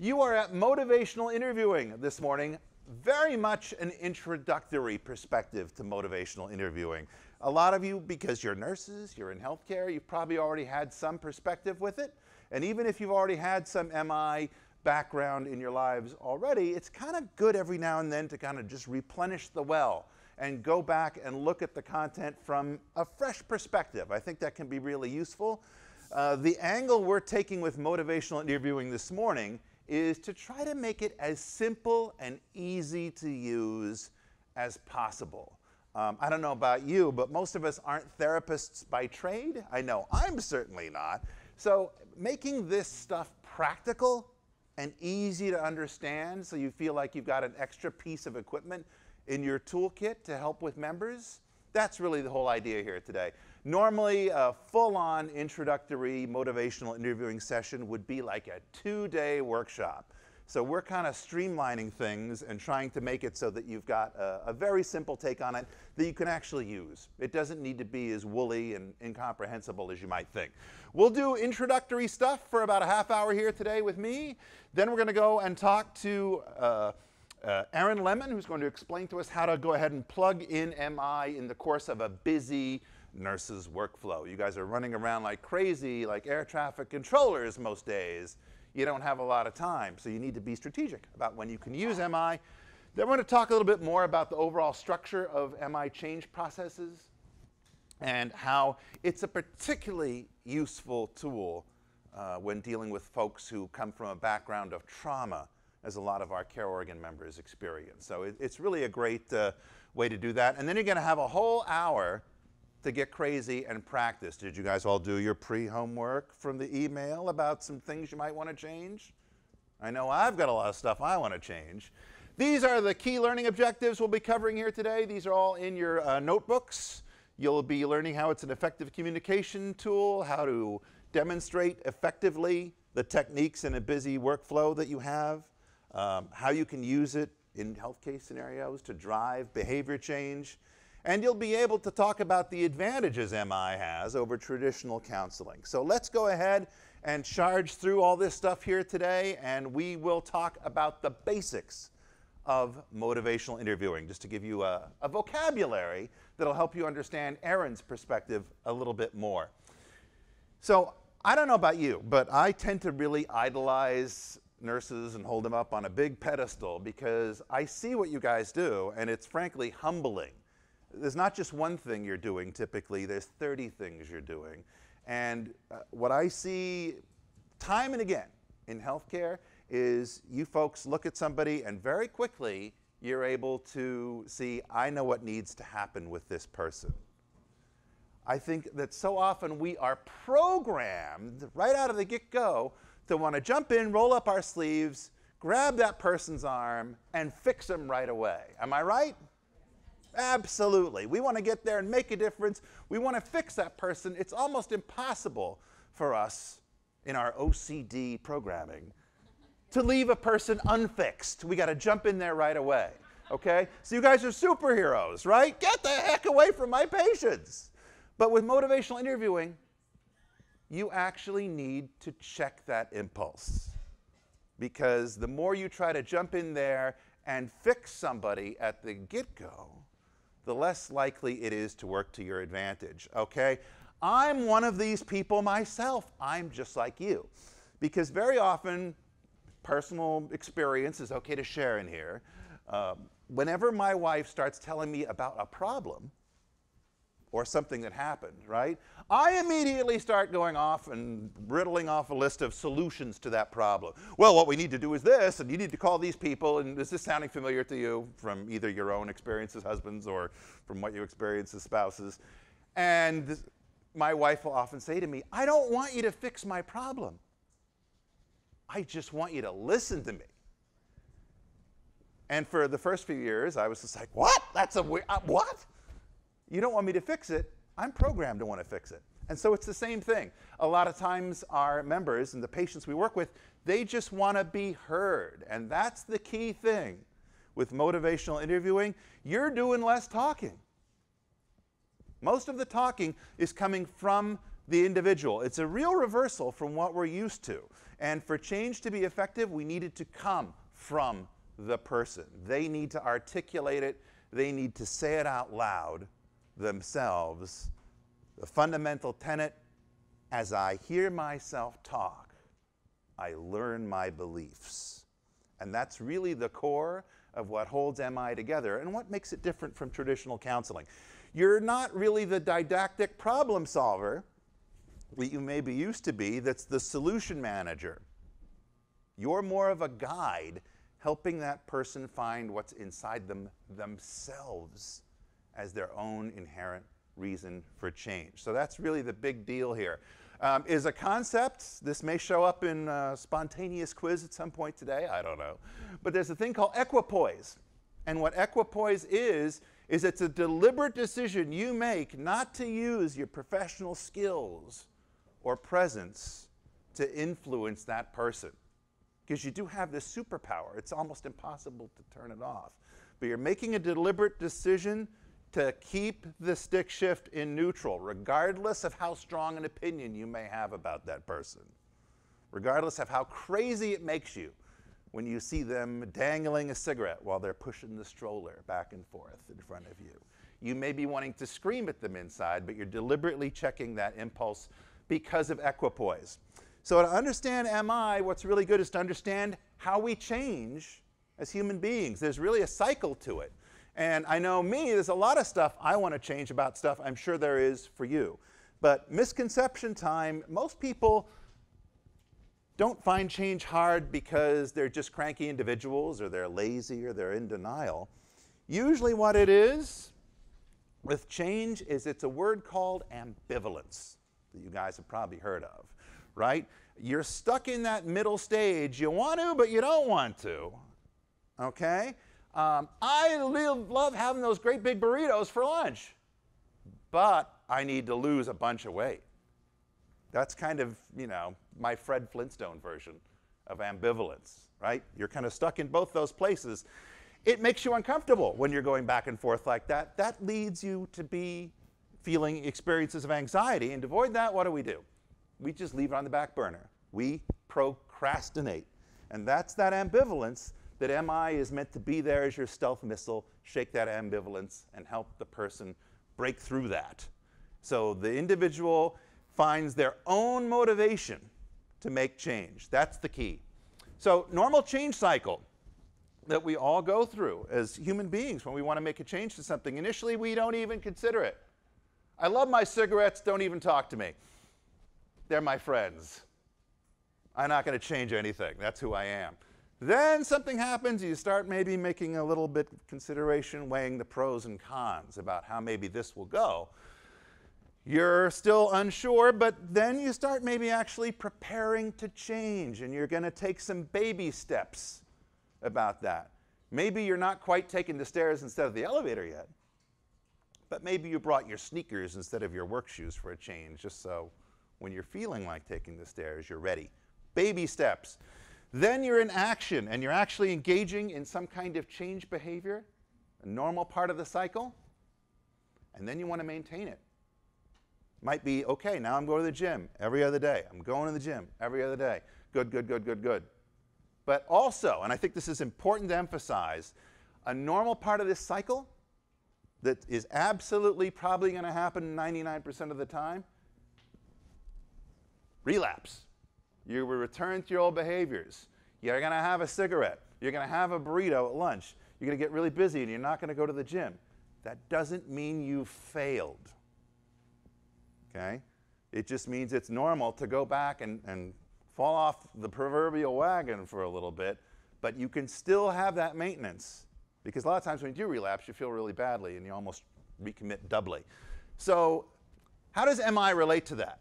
You are at Motivational Interviewing this morning. Very much an introductory perspective to motivational interviewing. A lot of you, because you're nurses, you're in healthcare, you've probably already had some perspective with it. And even if you've already had some MI background in your lives already, it's kind of good every now and then to kind of just replenish the well and go back and look at the content from a fresh perspective. I think that can be really useful. The angle we're taking with motivational interviewing this morning is to try to make it as simple and easy to use as possible. I don't know about you, but most of us aren't therapists by trade. I know I'm certainly not. So making this stuff practical and easy to understand so you feel like you've got an extra piece of equipment in your toolkit to help with members, that's really the whole idea here today. Normally, a full-on introductory motivational interviewing session would be like a 2-day workshop. So we're kind of streamlining things and trying to make it so that you've got a very simple take on it that you can actually use. It doesn't need to be as woolly and incomprehensible as you might think. We'll do introductory stuff for about a half hour here today with me. Then we're going to go and talk to Erin, who's going to explain to us how to go ahead and plug in MI in the course of a busy nurse's workflow. You guys are running around like crazy, like air traffic controllers most days. You don't have a lot of time, so you need to be strategic about when you can use MI. Then we're going to talk a little bit more about the overall structure of MI change processes and how it's a particularly useful tool when dealing with folks who come from a background of trauma, as a lot of our CareOregon members experience. So it's really a great way to do that. And then you're going to have a whole hour to get crazy and practice. Did you guys all do your pre-homework from the email about some things you might want to change? I know I've got a lot of stuff I want to change. These are the key learning objectives we'll be covering here today. These are all in your notebooks. You'll be learning how it's an effective communication tool, how to demonstrate effectively the techniques in a busy workflow that you have, how you can use it in health case scenarios to drive behavior change. And you'll be able to talk about the advantages MI has over traditional counseling. So let's go ahead and charge through all this stuff here today, and we will talk about the basics of motivational interviewing, just to give you a vocabulary that'll help you understand Erin's perspective a little bit more. So I don't know about you, but I tend to really idolize nurses and hold them up on a big pedestal because I see what you guys do, and it's frankly humbling. There's not just one thing you're doing typically, there's 30 things you're doing. And what I see time and again in healthcare is you folks look at somebody and very quickly you're able to see, I know what needs to happen with this person. I think that so often we are programmed right out of the get-go to want to jump in, roll up our sleeves, grab that person's arm, and fix them right away. Am I right? Absolutely. We want to get there and make a difference. We want to fix that person. It's almost impossible for us in our OCD programming to leave a person unfixed. We got to jump in there right away. Okay? So you guys are superheroes, right? Get the heck away from my patients. But with motivational interviewing, you actually need to check that impulse. Because the more you try to jump in there and fix somebody at the get-go, the less likely it is to work to your advantage, okay? I'm one of these people myself. I'm just like you. Because very often, personal experience is okay to share in here. Whenever my wife starts telling me about a problem or something that happened, right, I immediately start going off and riddling off a list of solutions to that problem. Well, what we need to do is this, and you need to call these people, and is this sounding familiar to you from either your own experience as husbands or from what you experience as spouses? And my wife will often say to me, I don't want you to fix my problem. I just want you to listen to me. And for the first few years, I was just like, what? That's a weird, what? You don't want me to fix it. I'm programmed to want to fix it. And so it's the same thing. A lot of times our members and the patients we work with, they just want to be heard. And that's the key thing with motivational interviewing. You're doing less talking. Most of the talking is coming from the individual. It's a real reversal from what we're used to. And for change to be effective, we need it to come from the person. They need to articulate it. They need to say it out loud themselves. The fundamental tenet, as I hear myself talk, I learn my beliefs. And that's really the core of what holds MI together and what makes it different from traditional counseling. You're not really the didactic problem solver that you may be used to be that's the solution manager. You're more of a guide helping that person find what's inside themselves as their own inherent reason for change. So that's really the big deal here. Is a concept, this may show up in a spontaneous quiz at some point today, I don't know. But there's a thing called Equipoise. And what Equipoise is it's a deliberate decision you make not to use your professional skills or presence to influence that person. Because you do have this superpower. It's almost impossible to turn it off. But you're making a deliberate decision to keep the stick shift in neutral, regardless of how strong an opinion you may have about that person. Regardless of how crazy it makes you when you see them dangling a cigarette while they're pushing the stroller back and forth in front of you. You may be wanting to scream at them inside, but you're deliberately checking that impulse because of Equipoise. So to understand MI, what's really good is to understand how we change as human beings. There's really a cycle to it. And I know me, there's a lot of stuff I want to change about stuff. I'm sure there is for you. But misconception time, most people don't find change hard because they're just cranky individuals or they're lazy or they're in denial. Usually what it is with change is it's a word called ambivalence that you guys have probably heard of, right? You're stuck in that middle stage. You want to, but you don't want to, okay? I love having those great big burritos for lunch, but I need to lose a bunch of weight. That's kind of, you know, my Fred Flintstone version of ambivalence, right? You're kind of stuck in both those places. It makes you uncomfortable when you're going back and forth like that. That leads you to be feeling experiences of anxiety. And to avoid that, what do? We just leave it on the back burner. We procrastinate. And that's that ambivalence that MI is meant to be there as your stealth missile, shake that ambivalence and help the person break through that. So the individual finds their own motivation to make change. That's the key. So normal change cycle that we all go through as human beings when we want to make a change to something. Initially, we don't even consider it. I love my cigarettes, don't even talk to me. They're my friends. I'm not going to change anything. That's who I am. Then something happens, you start maybe making a little bit of consideration, weighing the pros and cons about how maybe this will go. You're still unsure, but then you start maybe actually preparing to change, and you're going to take some baby steps about that. Maybe you're not quite taking the stairs instead of the elevator yet, but maybe you brought your sneakers instead of your work shoes for a change, just so when you're feeling like taking the stairs, you're ready. Baby steps. Then you're in action, and you're actually engaging in some kind of change behavior, a normal part of the cycle, and then you want to maintain it. Might be, okay, now I'm going to the gym every other day. I'm going to the gym every other day. Good, good, good, good, good. But also, and I think this is important to emphasize, a normal part of this cycle that is absolutely probably going to happen 99% of the time, relapse. You will return to your old behaviors. You're going to have a cigarette. You're going to have a burrito at lunch. You're going to get really busy and you're not going to go to the gym. That doesn't mean you failed. Okay? It just means it's normal to go back and fall off the proverbial wagon for a little bit, but you can still have that maintenance. Because a lot of times when you do relapse, you feel really badly and you almost recommit doubly. So how does MI relate to that?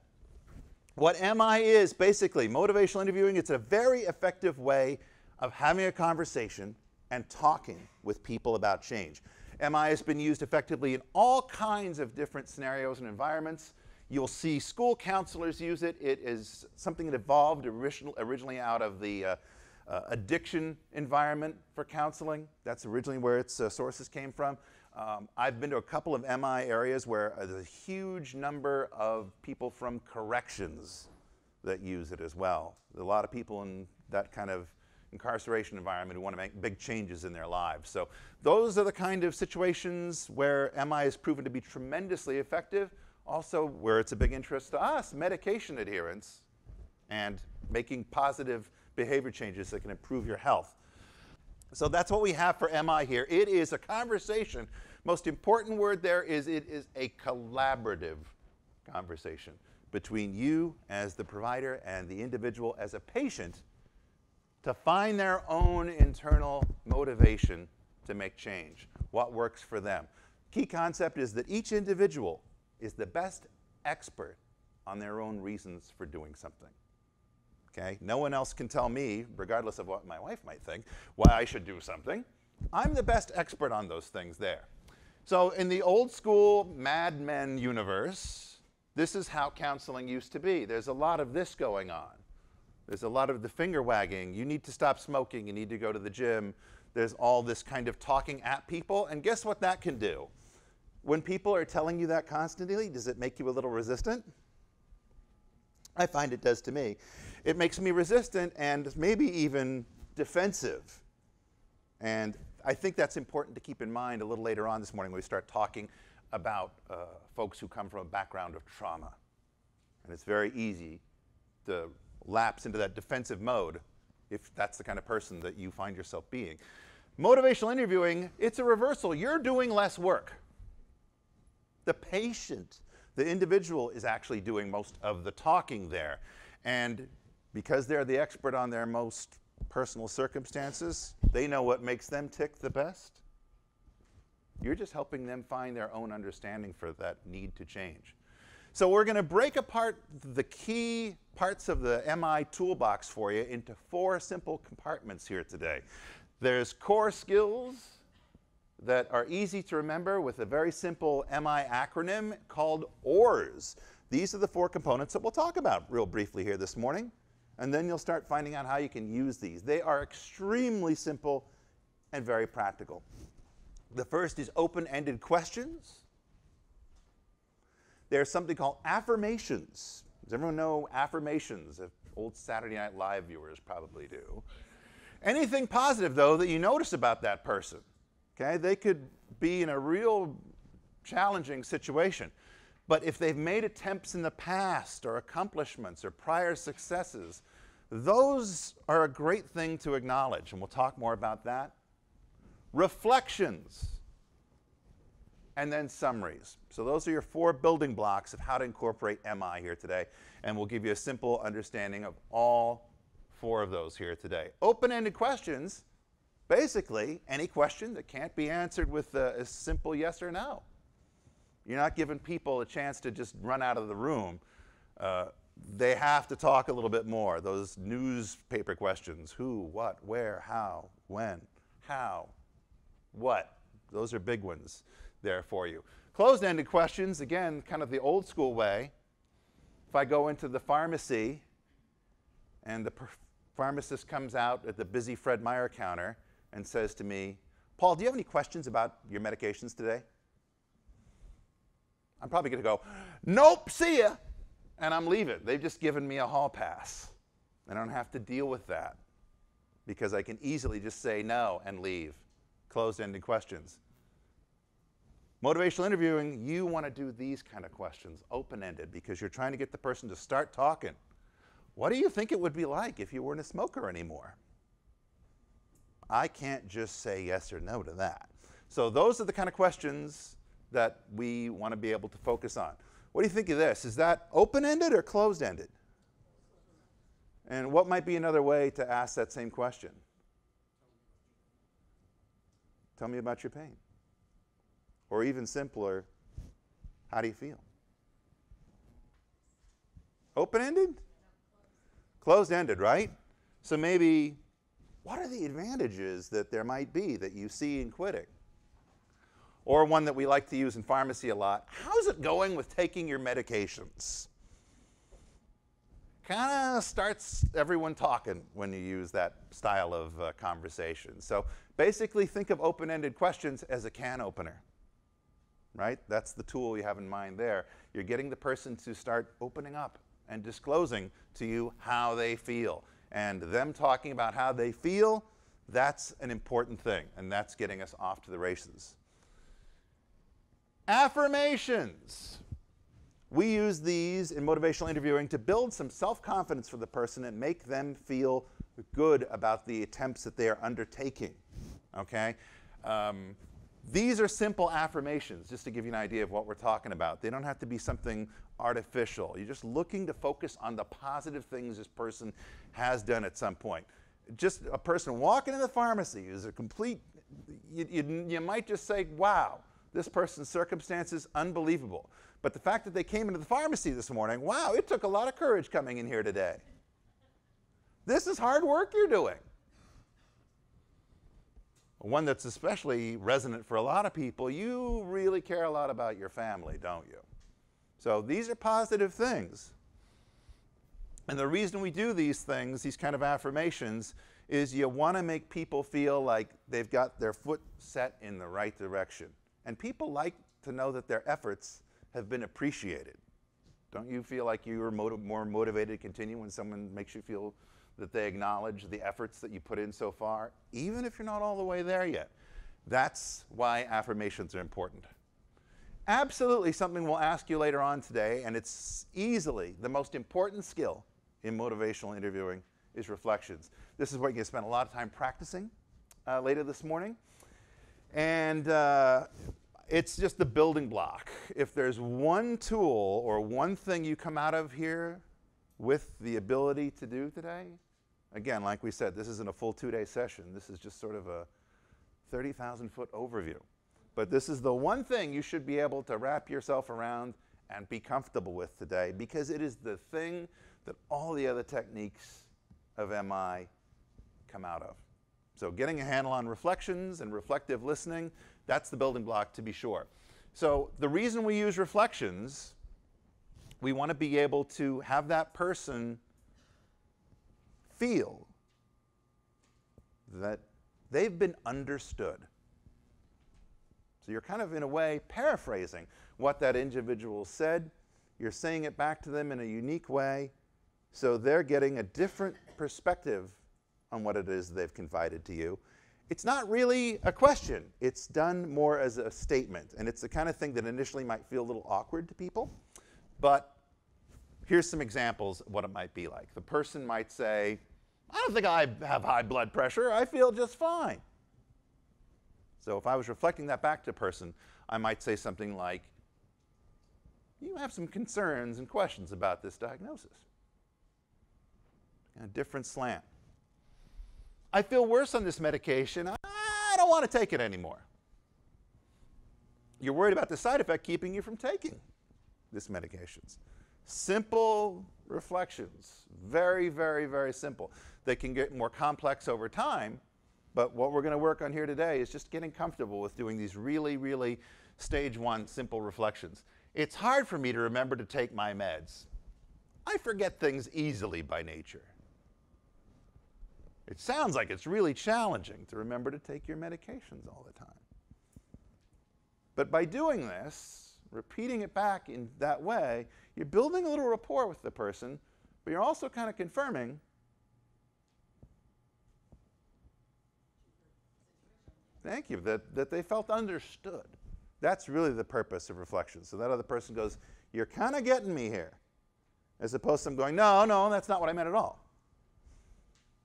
What MI is, basically, motivational interviewing, it's a very effective way of having a conversation and talking with people about change. MI has been used effectively in all kinds of different scenarios and environments. You'll see school counselors use it. It is something that evolved originally out of the addiction environment for counseling. That's originally where its sources came from. I've been to a couple of MI areas where there's a huge number of people from corrections that use it as well. There are a lot of people in that kind of incarceration environment who want to make big changes in their lives. So those are the kind of situations where MI is proven to be tremendously effective. Also, where it's a big interest to us, medication adherence and making positive behavior changes that can improve your health. So that's what we have for MI here. It is a conversation. Most important word there is it is a collaborative conversation between you as the provider and the individual as a patient to find their own internal motivation to make change, what works for them. Key concept is that each individual is the best expert on their own reasons for doing something. Okay? No one else can tell me, regardless of what my wife might think, why I should do something. I'm the best expert on those things there. So in the old school Mad Men universe, this is how counseling used to be. There's a lot of this going on. There's a lot of the finger wagging. You need to stop smoking. You need to go to the gym. There's all this kind of talking at people. And guess what that can do? When people are telling you that constantly, does it make you a little resistant? I find it does to me. It makes me resistant and maybe even defensive. And I think that's important to keep in mind a little later on this morning when we start talking about folks who come from a background of trauma. And it's very easy to lapse into that defensive mode if that's the kind of person that you find yourself being. Motivational interviewing, it's a reversal. You're doing less work. The patient, the individual, is actually doing most of the talking there. And because they're the expert on their most personal circumstances, they know what makes them tick the best. You're just helping them find their own understanding for that need to change. So we're going to break apart the key parts of the MI toolbox for you into 4 simple compartments here today. There's core skills that are easy to remember with a very simple MI acronym called OARS. These are the 4 components that we'll talk about real briefly here this morning. And then you'll start finding out how you can use these. They are extremely simple and very practical. The first is open-ended questions. There's something called affirmations. Does everyone know affirmations? Old Saturday Night Live viewers probably do. Anything positive, though, that you notice about that person. Okay? They could be in a real challenging situation. But if they've made attempts in the past or accomplishments or prior successes, those are a great thing to acknowledge, and we'll talk more about that. Reflections, and then summaries. So those are your 4 building blocks of how to incorporate MI here today, and we'll give you a simple understanding of all 4 of those here today. Open-ended questions, basically any question that can't be answered with a simple yes or no. You're not giving people a chance to just run out of the room. They have to talk a little bit more. Those newspaper questions, who, what, where, how, when, how, what. Those are big ones there for you. Closed-ended questions, again, kind of the old school way. If I go into the pharmacy and the pharmacist comes out at the busy Fred Meyer counter and says to me, Paul, do you have any questions about your medications today? I'm probably going to go, nope, see ya, and I'm leaving. They've just given me a hall pass. I don't have to deal with that because I can easily just say no and leave. Closed-ended questions. Motivational interviewing, you want to do these kind of questions, open-ended, because you're trying to get the person to start talking. What do you think it would be like if you weren't a smoker anymore? I can't just say yes or no to that. So those are the kind of questions that we want to be able to focus on. What do you think of this? Is that open-ended or closed-ended? And what might be another way to ask that same question? Tell me about your pain. Or even simpler, how do you feel? Open-ended? Closed-ended, right? So maybe, what are the advantages that there might be that you see in quitting? Or one that we like to use in pharmacy a lot, how's it going with taking your medications? Kind of starts everyone talking when you use that style of conversation. So basically think of open-ended questions as a can opener. right? That's the tool you have in mind there. You're getting the person to start opening up and disclosing to you how they feel. And them talking about how they feel, that's an important thing, and that's getting us off to the races. Affirmations. We use these in motivational interviewing to build some self-confidence for the person and make them feel good about the attempts that they are undertaking, okay? These are simple affirmations, just to give you an idea of what we're talking about. They don't have to be something artificial. You're just looking to focus on the positive things this person has done at some point. Just a person walking in the pharmacy is a complete, you might just say, wow, this person's circumstances, unbelievable. But the fact that they came into the pharmacy this morning, wow, it took a lot of courage coming in here today. This is hard work you're doing. One that's especially resonant for a lot of people, you really care a lot about your family, don't you? So these are positive things. And the reason we do these things, these kind of affirmations, is you want to make people feel like they've got their foot set in the right direction. And people like to know that their efforts have been appreciated. Don't you feel like you're more motivated to continue when someone makes you feel that they acknowledge the efforts that you put in so far, even if you're not all the way there yet? That's why affirmations are important. Absolutely something we'll ask you later on today, and it's easily the most important skill in motivational interviewing is reflections. This is what you're going to spend a lot of time practicing later this morning. And it's just the building block. If there's one tool or one thing you come out of here with the ability to do today, again, like we said, this isn't a full 2-day session. This is just sort of a 30,000-foot overview. But this is the one thing you should be able to wrap yourself around and be comfortable with today, because it is the thing that all the other techniques of MI come out of. So getting a handle on reflections and reflective listening, that's the building block to be sure. So the reason we use reflections, we want to be able to have that person feel that they've been understood. So you're kind of, in a way, paraphrasing what that individual said. You're saying it back to them in a unique way, so they're getting a different perspective on what it is they've confided to you. It's not really a question. It's done more as a statement, and it's the kind of thing that initially might feel a little awkward to people. But here's some examples of what it might be like. The person might say, I don't think I have high blood pressure. I feel just fine. So if I was reflecting that back to a person, I might say something like, you have some concerns and questions about this diagnosis. And a different slant. I feel worse on this medication. I don't want to take it anymore. You're worried about the side effect keeping you from taking this medications. Simple reflections. Very, very, very simple. They can get more complex over time, but what we're going to work on here today is just getting comfortable with doing these really, really stage 1 simple reflections. It's hard for me to remember to take my meds. I forget things easily by nature. It sounds like it's really challenging to remember to take your medications all the time. But by doing this, repeating it back in that way, you're building a little rapport with the person, but you're also kind of confirming thank you, that they felt understood. That's really the purpose of reflection. So that other person goes, you're kind of getting me here. As opposed to them going, no, no, that's not what I meant at all.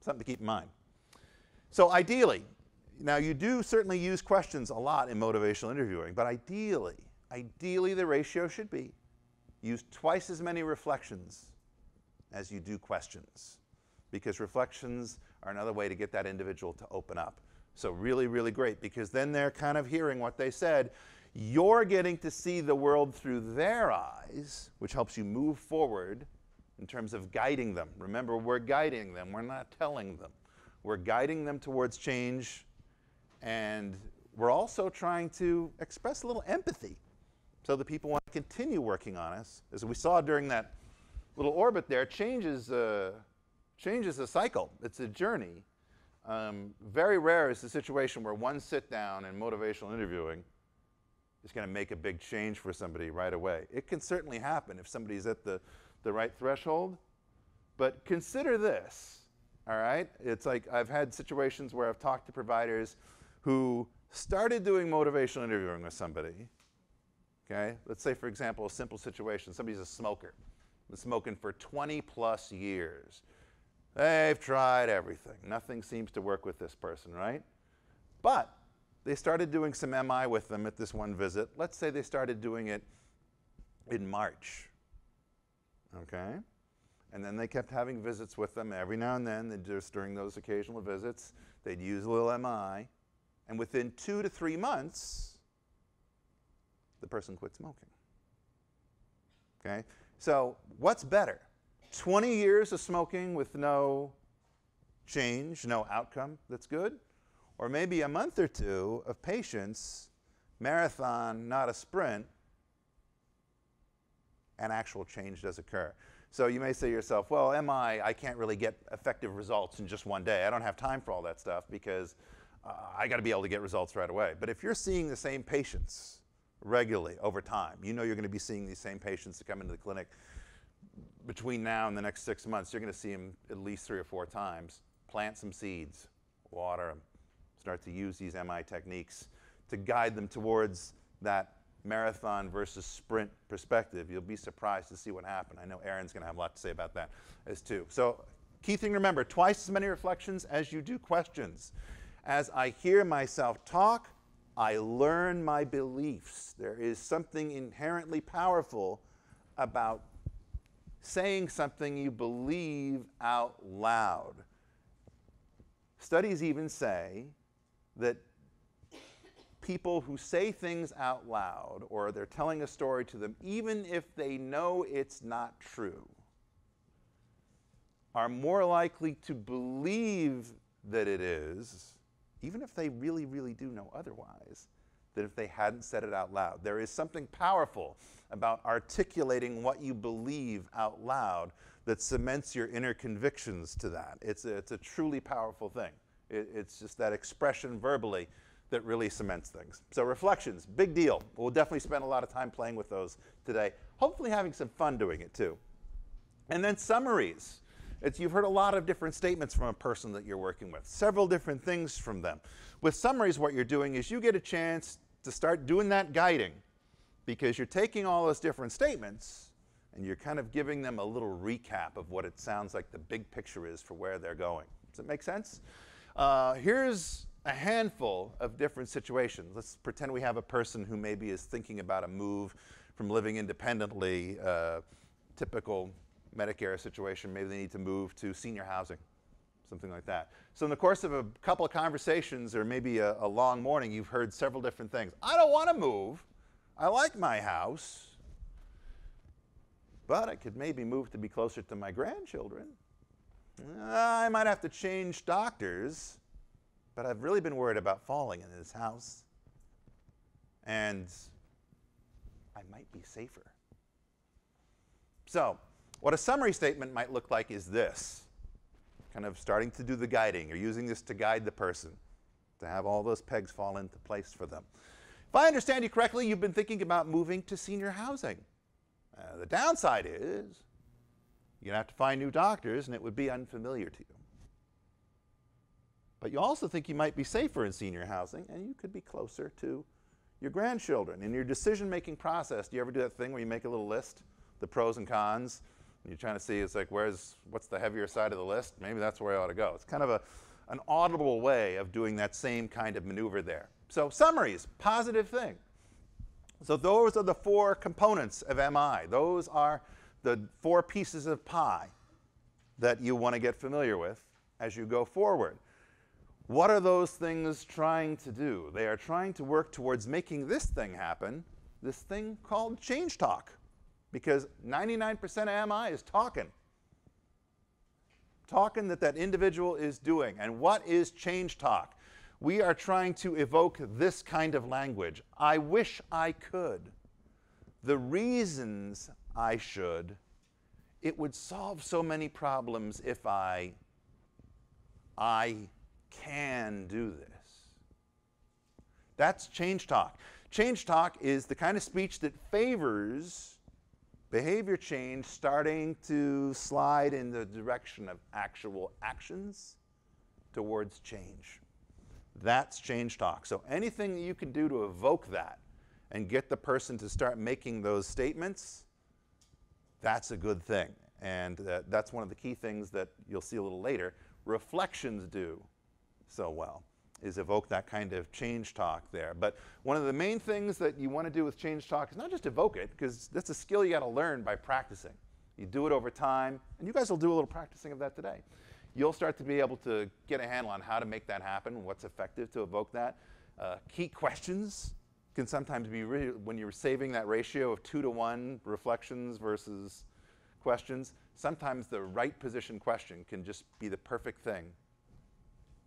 Something to keep in mind. So ideally, now you do certainly use questions a lot in motivational interviewing, but ideally the ratio should be use twice as many reflections as you do questions, because reflections are another way to get that individual to open up. So really, really great, because then they're kind of hearing what they said. You're getting to see the world through their eyes, which helps you move forward in terms of guiding them. Remember, we're guiding them. We're not telling them. We're guiding them towards change, and we're also trying to express a little empathy so that people want to continue working on us. As we saw during that little orbit there, change is a cycle. It's a journey. Very rare is the situation where one sit down in motivational interviewing is going to make a big change for somebody right away. It can certainly happen if somebody's at the right threshold, but consider this, all right? It's like I've had situations where I've talked to providers who started doing motivational interviewing with somebody, okay? Let's say, for example, a simple situation. Somebody's a smoker. Been smoking for 20 plus years. They've tried everything. Nothing seems to work with this person, right? But they started doing some MI with them at this one visit. Let's say they started doing it in March, okay? And then they kept having visits with them every now and then. Just during those occasional visits, they'd use a little MI. And within 2 to 3 months, the person quit smoking, okay? So what's better? 20 years of smoking with no change, no outcome that's good? Or maybe a month or two of patience, marathon, not a sprint, and actual change does occur. So you may say to yourself, well, I can't really get effective results in just one day. I don't have time for all that stuff because I got to be able to get results right away. But if you're seeing the same patients regularly over time, you know you're going to be seeing these same patients that come into the clinic between now and the next 6 months. You're going to see them at least 3 or 4 times. Plant some seeds, water them, start to use these MI techniques to guide them towards that marathon versus sprint perspective. You'll be surprised to see what happened. I know Erin's going to have a lot to say about that as too. So key thing to remember, twice as many reflections as you do questions. As I hear myself talk, I learn my beliefs. There is something inherently powerful about saying something you believe out loud. Studies even say that people who say things out loud, or they're telling a story to them, even if they know it's not true, are more likely to believe that it is, even if they really, really do know otherwise, than if they hadn't said it out loud. There is something powerful about articulating what you believe out loud that cements your inner convictions to that. It's a truly powerful thing. It's just that expression verbally that really cements things. So reflections, big deal. We'll definitely spend a lot of time playing with those today, hopefully having some fun doing it too. And then summaries. You've heard a lot of different statements from a person that you're working with, several different things from them. With summaries, what you're doing is you get a chance to start doing that guiding, because you're taking all those different statements and you're kind of giving them a little recap of what it sounds like the big picture is for where they're going. Does it make sense? Here's a handful of different situations. Let's pretend we have a person who maybe is thinking about a move from living independently, typical Medicare situation. Maybe they need to move to senior housing, something like that. So in the course of a couple of conversations or maybe a long morning, you've heard several different things. I don't want to move. I like my house, but I could maybe move to be closer to my grandchildren. I might have to change doctors, but I've really been worried about falling in this house, and I might be safer. So what a summary statement might look like is this, kind of starting to do the guiding, or using this to guide the person, to have all those pegs fall into place for them. If I understand you correctly, you've been thinking about moving to senior housing. The downside is you're going to have to find new doctors, and it would be unfamiliar to you. But you also think you might be safer in senior housing, and you could be closer to your grandchildren. In your decision-making process, do you ever do that thing where you make a little list, the pros and cons, and you're trying to see, it's like, what's the heavier side of the list? Maybe that's where I ought to go. It's kind of an audible way of doing that same kind of maneuver there. So summaries, positive thing. So those are the 4 components of MI. Those are the 4 pieces of pie that you want to get familiar with as you go forward. What are those things trying to do? They are trying to work towards making this thing happen, this thing called change talk, because 99% of MI is talking. Talking that individual is doing. And what is change talk? We are trying to evoke this kind of language. I wish I could. The reasons I should. It would solve so many problems if I can do this. That's change talk. change talk is the kind of speech that favors behavior change starting to slide in the direction of actual actions towards change. That's change talk. So anything that you can do to evoke that and get the person to start making those statements, that's a good thing. And that's one of the key things that you'll see a little later. Reflections do so well, is evoke that kind of change talk there. But one of the main things that you want to do with change talk is not just evoke it, because that's a skill you got to learn by practicing. You do it over time, and you guys will do a little practicing of that today. You'll start to be able to get a handle on how to make that happen, what's effective to evoke that. Key questions can sometimes be really, when you're saving that ratio of 2-to-1 reflections versus questions, sometimes the right position question can just be the perfect thing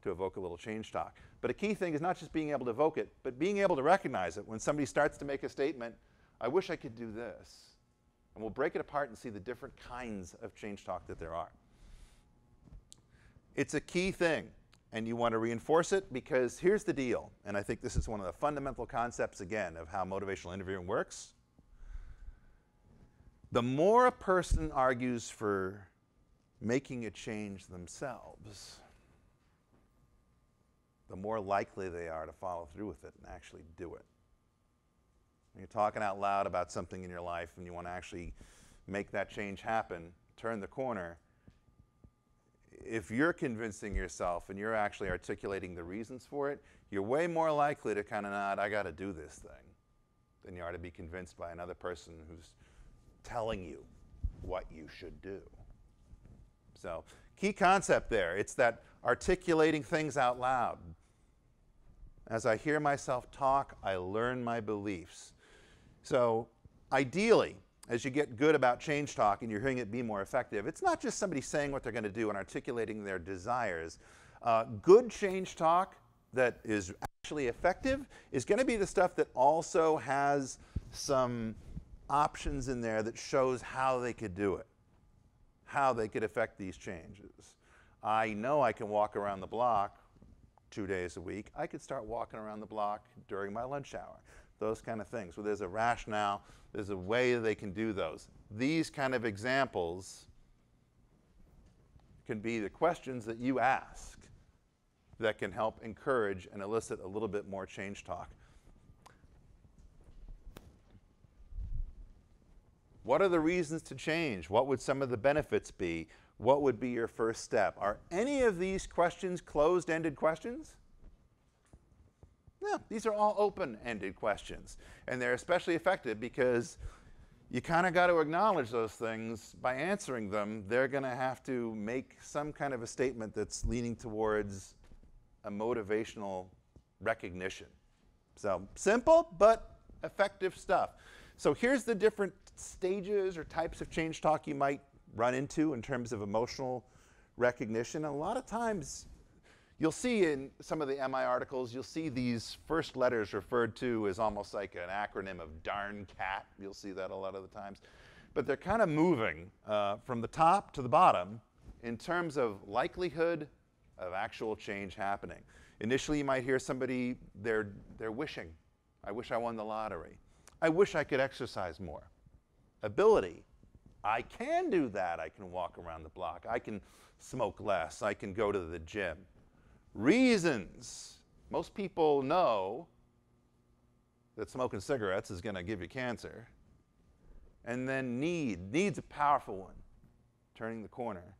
to evoke a little change talk. But a key thing is not just being able to evoke it, but being able to recognize it. When somebody starts to make a statement, I wish I could do this. And we'll break it apart and see the different kinds of change talk that there are. It's a key thing, and you want to reinforce it, because here's the deal, and I think this is one of the fundamental concepts, again, of how motivational interviewing works. The more a person argues for making a change themselves, the more likely they are to follow through with it and actually do it. When you're talking out loud about something in your life and you want to actually make that change happen, turn the corner, if you're convincing yourself and you're actually articulating the reasons for it, you're way more likely to kind of nod, I got to do this thing, than you are to be convinced by another person who's telling you what you should do. So, key concept there. It's that articulating things out loud. As I hear myself talk, I learn my beliefs. So, ideally, as you get good about change talk and you're hearing it be more effective, it's not just somebody saying what they're going to do and articulating their desires. Good change talk that is actually effective is going to be the stuff that also has some options in there that shows how they could do it, how they could affect these changes. I know I can walk around the block 2 days a week. I could start walking around the block during my lunch hour. Those kind of things, where there's a rationale, there's a way they can do those. These kind of examples can be the questions that you ask that can help encourage and elicit a little bit more change talk. What are the reasons to change? What would some of the benefits be? What would be your first step? Are any of these questions closed-ended questions? No, these are all open-ended questions. And they're especially effective because you kind of got to acknowledge those things. By answering them, they're going to have to make some kind of a statement that's leaning towards a motivational recognition. So simple, but effective stuff. So here's the different stages or types of change talk you might run into in terms of emotional recognition. And a lot of times, you'll see in some of the MI articles, you'll see these first letters referred to as almost like an acronym of darn cat. You'll see that a lot of the times. But they're kind of moving from the top to the bottom in terms of likelihood of actual change happening. Initially, you might hear somebody, they're wishing, I wish I won the lottery. I wish I could exercise more. Ability, I can do that. I can walk around the block. I can smoke less. I can go to the gym. Reasons, most people know that smoking cigarettes is going to give you cancer. And then need's a powerful one, turning the corner.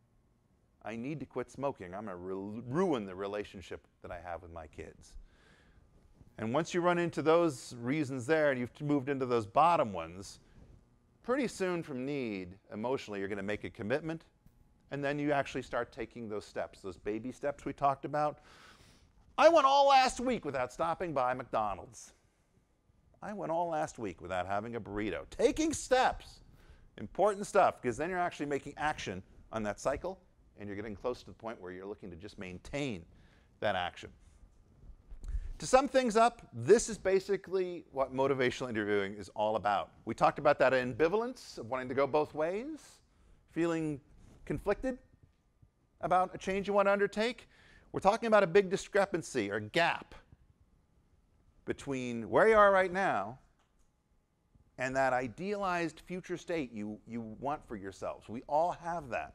I need to quit smoking. I'm going to ruin the relationship that I have with my kids. And once you run into those reasons there and you've moved into those bottom ones, pretty soon from need, emotionally, you're going to make a commitment, and then you actually start taking those steps, those baby steps we talked about. I went all last week without stopping by McDonald's. I went all last week without having a burrito. Taking steps, important stuff, because then you're actually making action on that cycle, and you're getting close to the point where you're looking to just maintain that action. To sum things up, this is basically what motivational interviewing is all about. We talked about that ambivalence of wanting to go both ways, feeling conflicted about a change you want to undertake. We're talking about a big discrepancy or gap between where you are right now and that idealized future state you want for yourselves. We all have that,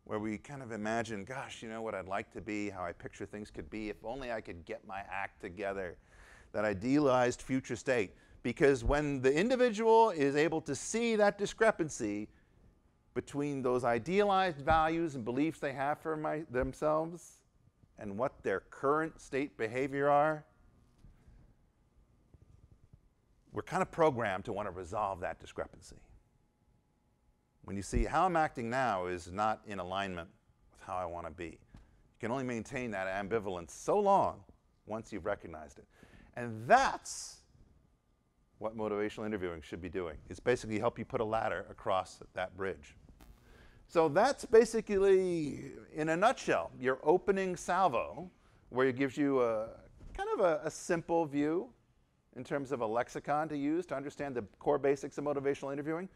where we kind of imagine, gosh, you know what I'd like to be, how I picture things could be, if only I could get my act together. That idealized future state. Because when the individual is able to see that discrepancy between those idealized values and beliefs they have for themselves and what their current state behavior are, we're kind of programmed to want to resolve that discrepancy. When you see how I'm acting now is not in alignment with how I want to be. You can only maintain that ambivalence so long once you've recognized it. And that's what motivational interviewing should be doing. It's basically help you put a ladder across that bridge. So that's basically, in a nutshell, your opening salvo, where it gives you a kind of a simple view in terms of a lexicon to use to understand the core basics of motivational interviewing.